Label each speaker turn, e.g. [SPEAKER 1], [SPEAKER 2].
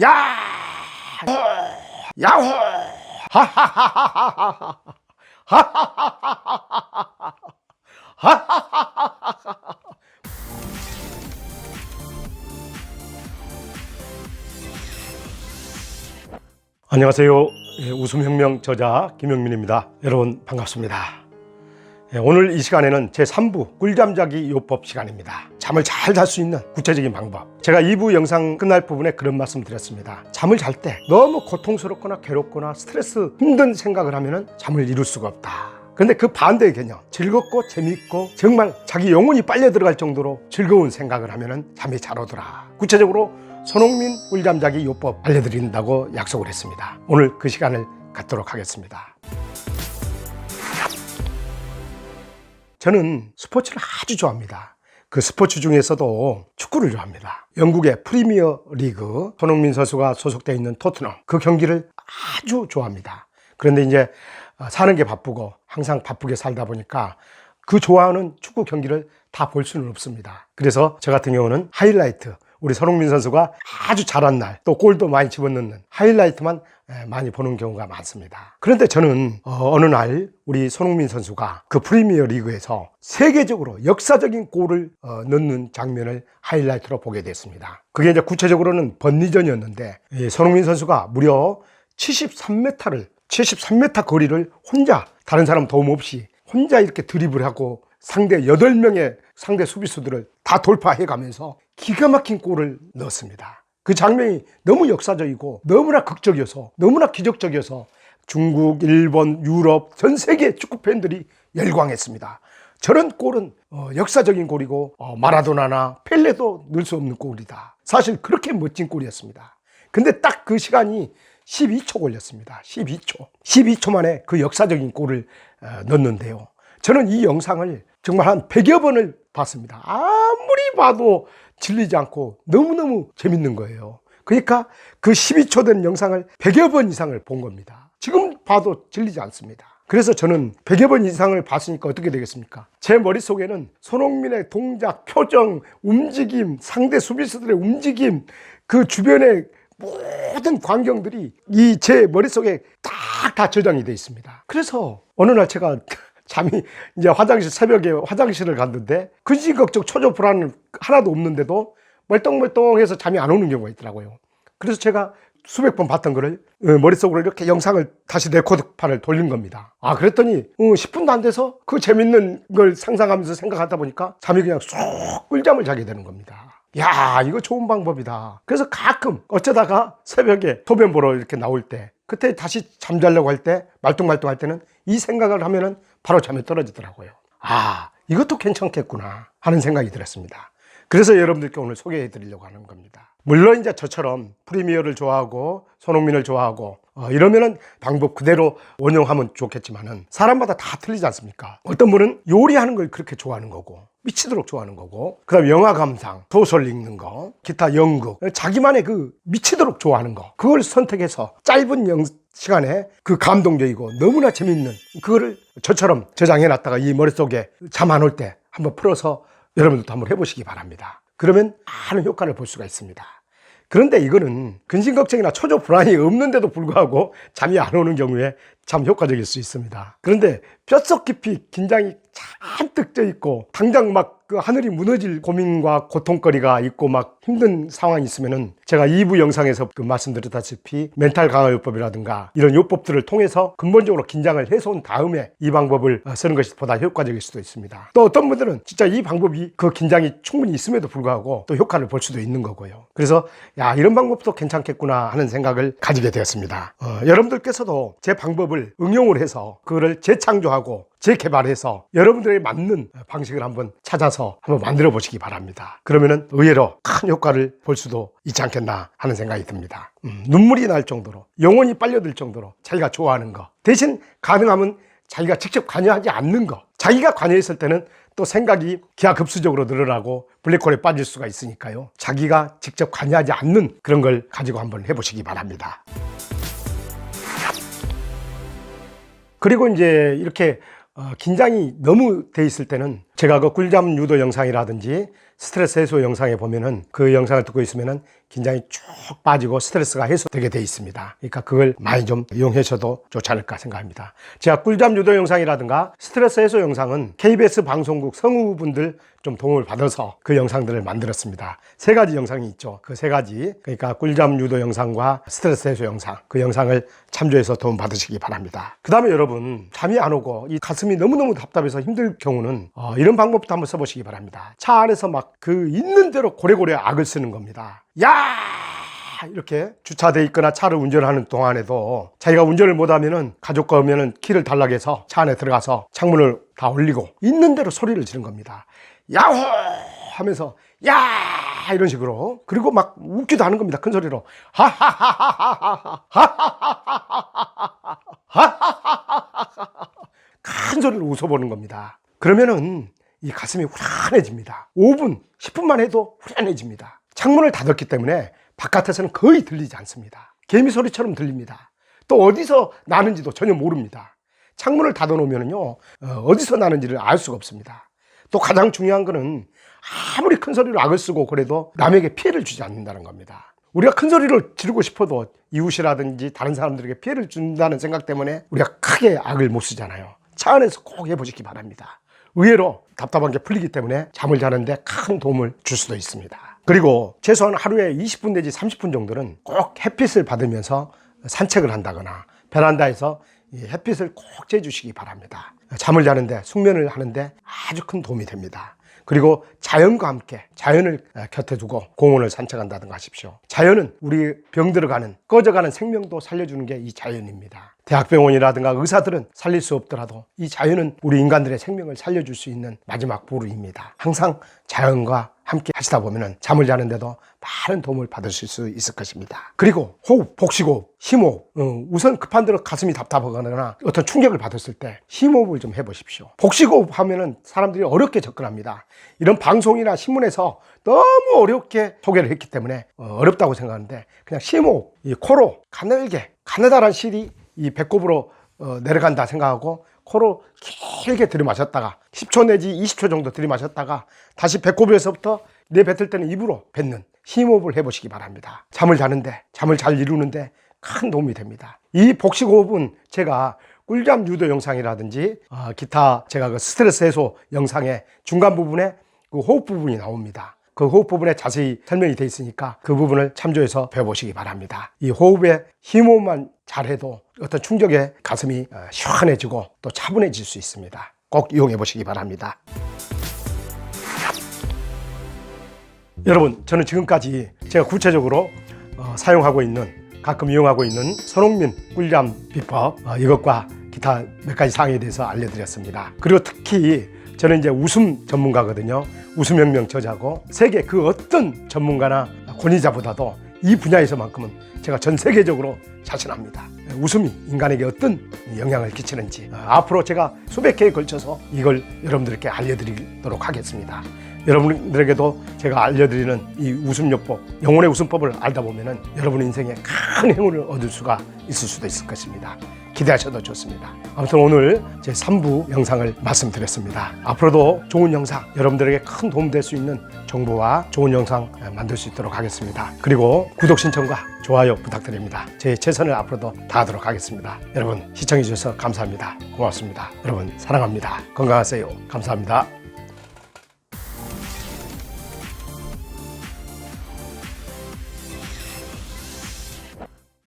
[SPEAKER 1] 야! 야호! 하하하하하하! 하하하하하하! 하하하하하하! 안녕하세요. 웃음혁명 저자 김영민입니다. 여러분 반갑습니다. 오늘 이 시간에는 제3부 꿀잠 자기 요법 시간입니다. 잠을 잘 잘 수 있는 구체적인 방법. 제가 2부 영상 끝날 부분에 그런 말씀 드렸습니다. 잠을 잘 때 너무 고통스럽거나 괴롭거나 스트레스 힘든 생각을 하면 잠을 이룰 수가 없다. 그런데 그 반대의 개념, 즐겁고 재밌고 정말 자기 영혼이 빨려 들어갈 정도로 즐거운 생각을 하면 잠이 잘 오더라. 구체적으로 손흥민 꿀잠 자기 요법 알려드린다고 약속을 했습니다. 오늘 그 시간을 갖도록 하겠습니다. 저는 스포츠를 아주 좋아합니다. 그 스포츠 중에서도 축구를 좋아합니다. 영국의 프리미어 리그 손흥민 선수가 소속되어 있는 토트넘, 그 경기를 아주 좋아합니다. 그런데 이제 사는 게 바쁘고 항상 바쁘게 살다 보니까 그 좋아하는 축구 경기를 다 볼 수는 없습니다. 그래서 저 같은 경우는 하이라이트, 우리 손흥민 선수가 아주 잘한 날, 또 골도 많이 집어넣는 하이라이트만 많이 보는 경우가 많습니다. 그런데 저는 어느 날 우리 손흥민 선수가 그 프리미어 리그에서 세계적으로 역사적인 골을 넣는 장면을 하이라이트로 보게 됐습니다. 그게 이제 구체적으로는 번리전이었는데 손흥민 선수가 무려 73m 거리를 혼자, 다른 사람 도움 없이 혼자 이렇게 드리블하고 상대 8명의 상대 수비수들을 다 돌파해 가면서 기가 막힌 골을 넣었습니다. 그 장면이 너무 역사적이고 너무나 극적이어서, 너무나 기적적이어서 중국, 일본, 유럽 전 세계 축구 팬들이 열광했습니다. 저런 골은 역사적인 골이고 마라도나나 펠레도 넣을 수 없는 골이다. 사실 그렇게 멋진 골이었습니다. 근데 딱 그 시간이 12초 걸렸습니다. 12초 만에 그 역사적인 골을 넣었는데요. 저는 이 영상을 정말 한 100여 번을 봤습니다. 아무리 봐도 질리지 않고 너무너무 재밌는 거예요. 그러니까 그 12초 된 영상을 100여 번 이상을 본 겁니다. 지금 봐도 질리지 않습니다. 그래서 저는 100여 번 이상을 봤으니까 어떻게 되겠습니까? 제 머릿속에는 손흥민의 동작, 표정, 움직임, 상대 수비수들의 움직임, 그 주변의 모든 광경들이 제 머릿속에 다 저장이 되어 있습니다. 그래서 어느 날 제가 잠이 이제 새벽에 화장실을 갔는데 근심걱정 초조 불안 하나도 없는데도 멀뚱멀뚱해서 잠이 안 오는 경우가 있더라고요. 그래서 제가 수백 번 봤던 거를 머릿속으로 이렇게 영상을 다시 레코드판을 돌린 겁니다. 그랬더니 10분도 안 돼서 그 재밌는 걸 상상하면서 생각하다 보니까 잠이 그냥 쏙 꿀잠을 자게 되는 겁니다. 야, 이거 좋은 방법이다. 그래서 가끔 어쩌다가 새벽에 소변 보러 이렇게 나올 때, 그때 다시 잠자려고 할 때, 말똥말똥 할 때는 이 생각을 하면은 바로 잠에 떨어지더라고요. 이것도 괜찮겠구나 하는 생각이 들었습니다. 그래서 여러분들께 오늘 소개해 드리려고 하는 겁니다. 물론 이제 저처럼 프리미어를 좋아하고 손흥민을 좋아하고 이러면은 방법 그대로 원용하면 좋겠지만은 사람마다 다 틀리지 않습니까? 어떤 분은 요리하는 걸 그렇게 좋아하는 거고 미치도록 좋아하는 거고, 그 다음에 영화 감상, 소설 읽는 거, 기타 연극, 자기만의 그 미치도록 좋아하는 거, 그걸 선택해서 짧은 시간에 그 감동적이고 너무나 재밌는 그거를 저처럼 저장해 놨다가 이 머릿속에 잠 안 올 때 한번 풀어서 여러분들도 한번 해보시기 바랍니다. 그러면 많은 효과를 볼 수가 있습니다. 그런데 이거는 근심걱정이나 초조 불안이 없는데도 불구하고 잠이 안 오는 경우에 참 효과적일 수 있습니다. 그런데 뼛속 깊이 긴장이 잔뜩 쪄 있고 당장 막 그 하늘이 무너질 고민과 고통거리가 있고 막 힘든 상황이 있으면은 제가 2부 영상에서 말씀드렸다시피 멘탈 강화 요법이라든가 이런 요법들을 통해서 근본적으로 긴장을 해소한 다음에 이 방법을 쓰는 것이 보다 효과적일 수도 있습니다. 또 어떤 분들은 진짜 이 방법이 그 긴장이 충분히 있음에도 불구하고 또 효과를 볼 수도 있는 거고요. 그래서 이런 방법도 괜찮겠구나 하는 생각을 가지게 되었습니다. 여러분들께서도 제 방법을 응용을 해서 그거를 재창조하고 재개발해서 여러분들에게 맞는 방식을 한번 찾아서 한번 만들어 보시기 바랍니다. 그러면은 의외로 큰 효과를 볼 수도 있지 않겠나 하는 생각이 듭니다. 눈물이 날 정도로, 영혼이 빨려들 정도로 자기가 좋아하는 거, 대신 가능하면 자기가 직접 관여하지 않는 거, 자기가 관여했을 때는 또 생각이 기하급수적으로 늘어나고 블랙홀에 빠질 수가 있으니까요. 자기가 직접 관여하지 않는 그런 걸 가지고 한번 해보시기 바랍니다. 그리고 이제 이렇게 긴장이 너무 돼 있을 때는 제가 그 꿀잠 유도 영상이라든지 스트레스 해소 영상에 보면은 그 영상을 듣고 있으면은 긴장이 쭉 빠지고 스트레스가 해소되게 돼 있습니다. 그러니까 그걸 많이 좀 이용하셔도 좋지 않을까 생각합니다. 제가 꿀잠 유도 영상이라든가 스트레스 해소 영상은 KBS 방송국 성우분들 좀 도움을 받아서 그 영상들을 만들었습니다. 3가지 영상이 있죠. 그 3가지, 그러니까 꿀잠 유도 영상과 스트레스 해소 영상, 그 영상을 참조해서 도움 받으시기 바랍니다. 그 다음에 여러분, 잠이 안 오고 이 가슴이 너무너무 답답해서 힘들 경우는 이런 방법부터 한번 써보시기 바랍니다. 차 안에서 막 그 있는 대로 고래고래 악을 쓰는 겁니다. 야! 이렇게 주차돼 있거나 차를 운전하는 동안에도 자기가 운전을 못하면은 가족과 오면은 키를 달라고 해서 차 안에 들어가서 창문을 다 올리고 있는 대로 소리를 지른 겁니다. 야호! 하면서 야! 이런 식으로. 그리고 막 웃기도 하는 겁니다. 큰 소리로. 큰 소리로 웃어보는 겁니다. 그러면은 이 가슴이 후련해집니다. 5분, 10분만 해도 후련해집니다. 창문을 닫았기 때문에 바깥에서는 거의 들리지 않습니다. 개미 소리처럼 들립니다. 또 어디서 나는지도 전혀 모릅니다. 창문을 닫아 놓으면요, 어디서 나는지를 알 수가 없습니다. 또 가장 중요한 거는 아무리 큰 소리로 악을 쓰고 그래도 남에게 피해를 주지 않는다는 겁니다. 우리가 큰 소리를 지르고 싶어도 이웃이라든지 다른 사람들에게 피해를 준다는 생각 때문에 우리가 크게 악을 못 쓰잖아요. 차 안에서 꼭 해보시기 바랍니다. 의외로 답답한 게 풀리기 때문에 잠을 자는데 큰 도움을 줄 수도 있습니다. 그리고 최소한 하루에 20분 내지 30분 정도는 꼭 햇빛을 받으면서 산책을 한다거나 베란다에서 이 햇빛을 꼭 쬐주시기 바랍니다. 잠을 자는데, 숙면을 하는데 아주 큰 도움이 됩니다. 그리고 자연과 함께 자연을 곁에 두고 공원을 산책한다든가 하십시오. 자연은 우리 병들어가는, 꺼져가는 생명도 살려주는 게 이 자연입니다. 대학병원이라든가 의사들은 살릴 수 없더라도 이 자연은 우리 인간들의 생명을 살려줄 수 있는 마지막 보루입니다. 항상 자연과 함께 하시다 보면 잠을 자는데도 많은 도움을 받으실 수 있을 것입니다. 그리고 호흡, 복식호흡, 심호흡. 우선 급한 대로 가슴이 답답하거나 어떤 충격을 받았을 때 심호흡을 좀 해보십시오. 복식호흡 하면은 사람들이 어렵게 접근합니다. 이런 방송이나 신문에서 너무 어렵게 소개를 했기 때문에 어렵다고 생각하는데, 그냥 심호흡, 이 코로 가늘게, 가느다란 실이 이 배꼽으로 내려간다 생각하고 코로 길게 들이마셨다가 10초 내지 20초 정도 들이마셨다가 다시 배꼽에서부터 내뱉을 때는 입으로 뱉는 심호흡을 해보시기 바랍니다. 잠을 자는데, 잠을 잘 이루는데 큰 도움이 됩니다. 이 복식호흡은 제가 꿀잠 유도 영상이라든지 기타 제가 그 스트레스 해소 영상의 중간 부분에 그 호흡 부분이 나옵니다. 그 호흡 부분에 자세히 설명이 되어 있으니까 그 부분을 참조해서 배워보시기 바랍니다. 이 호흡의 심호흡만 잘해도 어떤 충격에 가슴이 시원해지고 또 차분해질 수 있습니다. 꼭 이용해 보시기 바랍니다. 여러분, 저는 지금까지 제가 구체적으로 사용하고 있는, 가끔 이용하고 있는 손흥민 꿀잠 비법, 이것과 기타 몇 가지 사항에 대해서 알려드렸습니다. 그리고 특히 저는 이제 웃음 전문가거든요. 웃음혁명 저자고, 세계 그 어떤 전문가나 권위자보다도 이 분야에서만큼은 제가 전 세계적으로 자신합니다. 웃음이 인간에게 어떤 영향을 끼치는지 앞으로 제가 수백 회에 걸쳐서 이걸 여러분들께 알려드리도록 하겠습니다. 여러분들에게도 제가 알려드리는 이 웃음요법, 영혼의 웃음법을 알다 보면은 여러분 인생에 큰 행운을 얻을 수가 있을 수도 있을 것입니다. 기대하셔도 좋습니다. 아무튼 오늘 제 3부 영상을 말씀드렸습니다. 앞으로도 좋은 영상, 여러분들에게 큰 도움 될 수 있는 정보와 좋은 영상 만들 수 있도록 하겠습니다. 그리고 구독 신청과 좋아요 부탁드립니다. 제 최선을 앞으로도 다하도록 하겠습니다. 여러분 시청해 주셔서 감사합니다. 고맙습니다. 여러분 사랑합니다. 건강하세요. 감사합니다.